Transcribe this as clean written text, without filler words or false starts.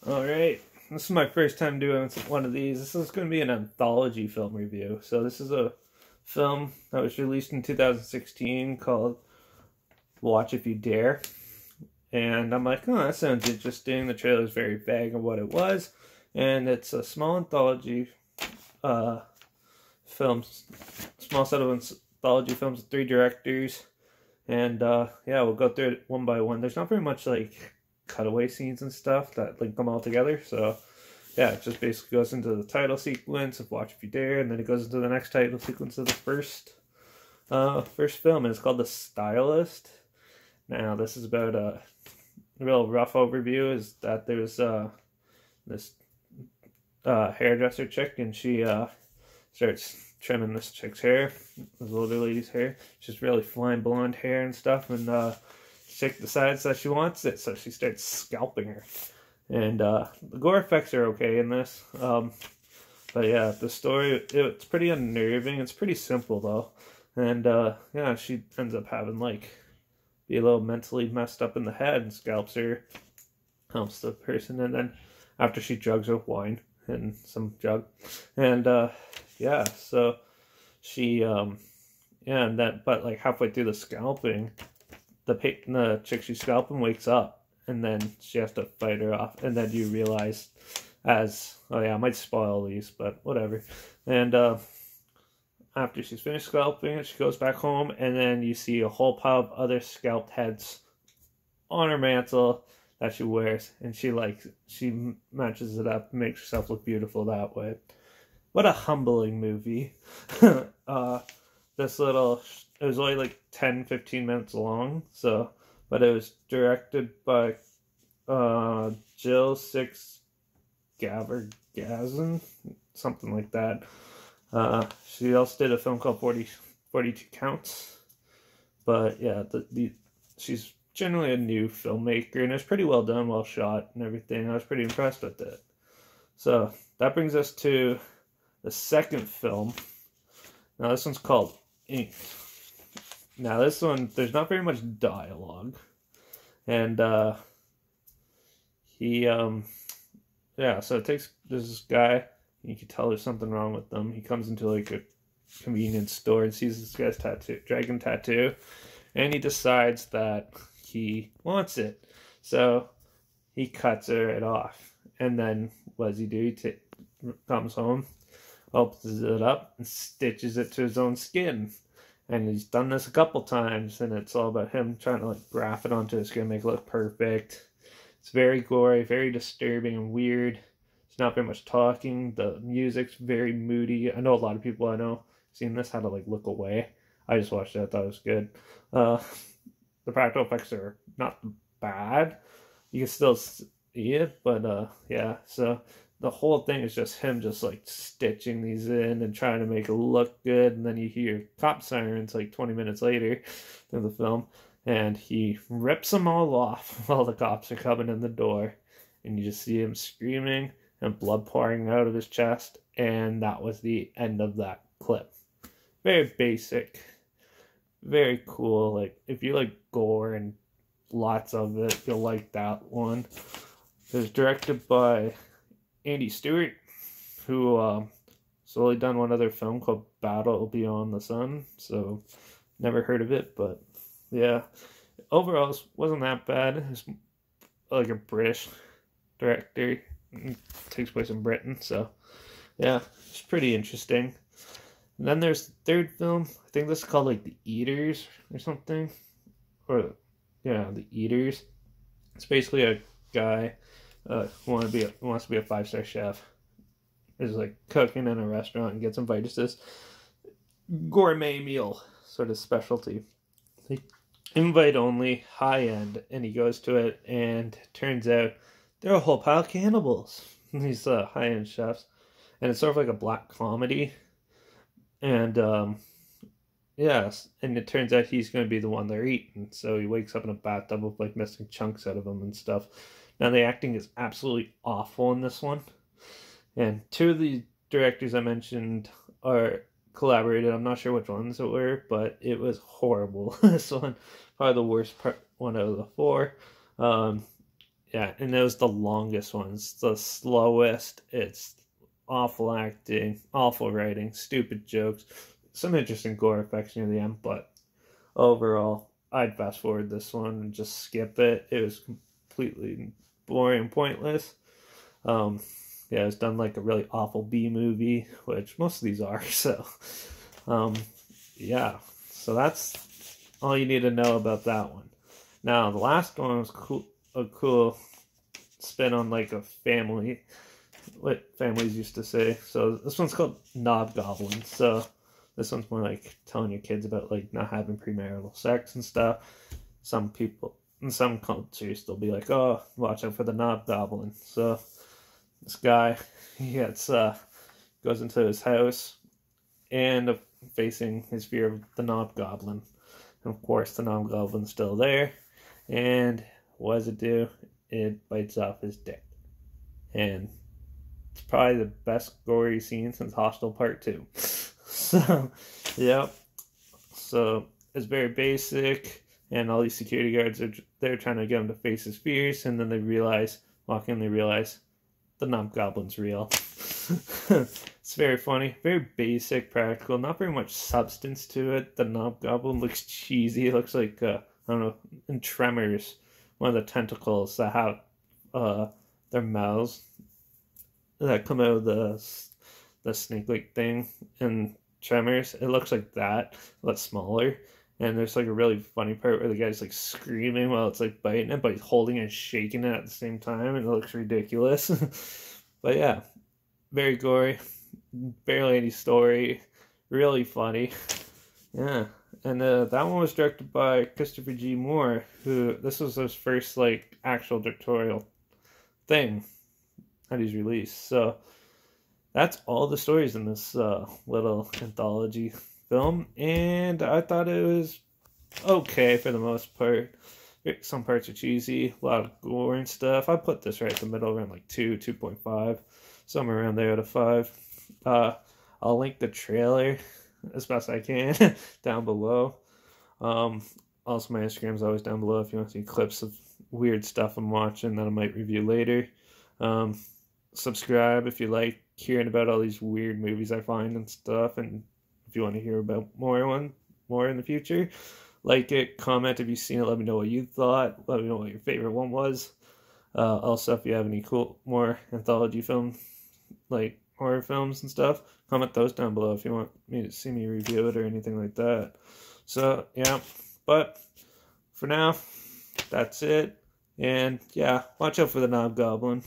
Alright, this is my first time doing one of these. This is going to be an anthology film review. So this is a film that was released in 2016 called Watch If You Dare. And I'm like, oh, that sounds interesting. The trailer is very vague on what it was. And it's a small anthology films, small set of anthology films with 3 directors. And yeah, we'll go through it one by one. There's not very much like cutaway scenes and stuff that link them all together. So yeah, it just basically goes into the title sequence of Watch If You Dare, and then it goes into the next title sequence of the first film, and it's called The Stylist. Now, this is about a real rough overview. Is that there's this hairdresser chick, and she starts trimming this chick's hair, this older lady's hair. She's really fine blonde hair and stuff, and chick decides that she wants it, so she starts scalping her. And the gore effects are okay in this. But yeah, the story, it's pretty unnerving. It's pretty simple though. And yeah, she ends up having be a little mentally messed up in the head, and scalps her, helps the person, and then after she drugs her with wine and some drug. And yeah, so she yeah, and that, but halfway through the scalping, the chick she's scalping wakes up, and then she has to fight her off, and then you realize, oh yeah, I might spoil these, but whatever. And after she's finished scalping, she goes back home, and then you see a whole pile of other scalped heads on her mantle that she wears, and she matches it up, makes herself look beautiful that way. What a humbling movie. It was only 10-15 minutes long, but it was directed by Jill Six Gavergazin, something like that. She also did a film called 42 Counts. But yeah, she's generally a new filmmaker, and it's pretty well done, well shot and everything. I was pretty impressed with it. So that brings us to the second film. Now this one's called Ink. Now this one, there's not very much dialogue, and yeah, so it takes this guy, you can tell there's something wrong with them. He comes into a convenience store and sees this guy's dragon tattoo, and he decides that he wants it, so he cuts it off. And then what does he do? He comes home, opens it up, and stitches it to his own skin. And he's done this a couple times, and it's all about him trying to graft it onto his skin, make it look perfect. It's very gory, very disturbing and weird. There's not very much talking. The music's very moody. I know a lot of people I know seen this had to look away. I just watched it. I thought it was good. The practical effects are not bad. You can still see it, but yeah. So the whole thing is just him stitching these in and trying to make it look good. And then you hear cop sirens 20 minutes later in the film, and he rips them all off while the cops are coming in the door. And you just see him screaming and blood pouring out of his chest. And that was the end of that clip. Very basic. Very cool. If you like gore and lots of it, you'll like that one. It was directed by Andy Stewart, who has only done one other film called Battle Beyond the Sun, so never heard of it, but yeah. Overall, it wasn't that bad. It's a British director. It takes place in Britain, so yeah, it's pretty interesting. And then there's the third film. I think this is called The Eaters or something. Or yeah, The Eaters. It's basically a guy wants to be a 5-star chef. Is cooking in a restaurant and gets invited to this gourmet meal sort of specialty. Invite only, high end, and he goes to it, and it turns out they're a whole pile of cannibals. These high end chefs, and it's sort of a black comedy. And yes, and it turns out he's going to be the one they're eating. So he wakes up in a bathtub with missing chunks out of him and stuff. Now the acting is absolutely awful in this one. And 2 of the directors I mentioned are collaborated. I'm not sure which ones it were, but it was horrible. This one, probably the worst one out of the 4. Yeah, and it was the longest one. It's the slowest. It's awful acting, awful writing, stupid jokes, some interesting gore effects near the end, but overall, I'd fast forward this one and just skip it. It was completely boring and pointless. Um, yeah, it was done like a really awful B movie, which most of these are. So, um, yeah, so that's all you need to know about that one. Now, the last one was cool, a cool spin on like a family, what families used to say. So this one's called Knobgoblin. So this one's more like telling your kids about like not having premarital sex and stuff. Some people in some cultures they'll be like, "Oh, watch out for the Knobgoblin." So this guy, he gets goes into his house and facing his fear of the Knobgoblin. And of course, the Knobgoblin's still there. And what does it do? It bites off his dick. And it's probably the best gory scene since Hostel Part 2. So, yep. So, it's very basic, and all these security guards are they're trying to get him to face his fears, and then they realize, walk in, they realize the Knobgoblin's real. It's very funny, very basic, practical, not very much substance to it. The Knobgoblin looks cheesy. It looks like, I don't know, in Tremors, one of the tentacles that have their mouths that come out of the snake-like thing in Tremors. It looks like that, but smaller. And there's like a really funny part where the guy's like screaming while it's like biting it, but he's holding it and shaking it at the same time, and it looks ridiculous. But yeah, very gory, barely any story, really funny. Yeah, and that one was directed by Christopher G. Moore, who this was his first like actual directorial thing that he's released. So that's all the stories in this little anthology film, and I thought it was okay for the most part. Some parts are cheesy, a lot of gore and stuff. I put this right in the middle, around like 2.5, somewhere around there out of 5. I'll link the trailer as best I can down below. Also, my Instagram is always down below if you want to see clips of weird stuff I'm watching that I might review later. Subscribe if you like hearing about all these weird movies I find and stuff, and if you want to hear about more in the future. Like it, comment if you've seen it, let me know what you thought, let me know what your favorite one was. Also, if you have any cool more anthology film, like horror films and stuff, comment those down below if you want me to see me review it or anything like that. So yeah, but for now, that's it. And yeah, watch out for the Knobgoblin.